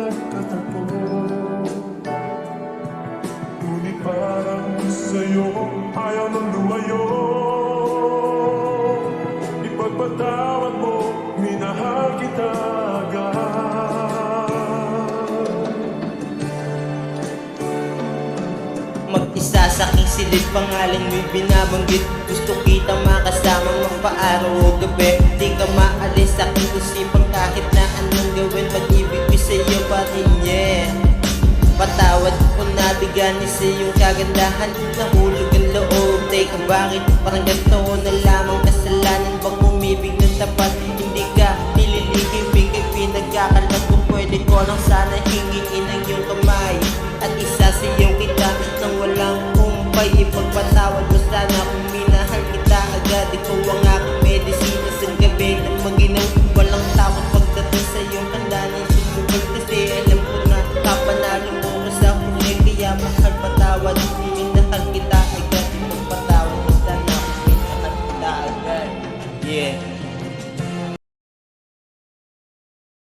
nagkatagpo. Ngunit parang sa'yo ayaw nang lumayo. Ipagpatawad mo, minahal kita agad. Mag-isa sa aking silid, pangalan mo'y binabanggit. Gusto kitang makasama magpa-araw o gabi. Di ka maalis sa aking isipan kahit na anong gawin. Pag-ibig ko sa'yo pa rin, yeah. Patawad kung nabiganin sa iyong kagandahan. Nahulog ang loob, teka bakit parang ganito na lamang kasalanan? Bang umibig ng tapat, hindi ka nililigibig. Ay pinagkakalat kung pwede ko lang sana hingin ang iyong kamay at isa sa iyong kita nang walang kumpay. Ipagpatawad mo sana kung minahal kita agad. Ikaw ang aking medisina.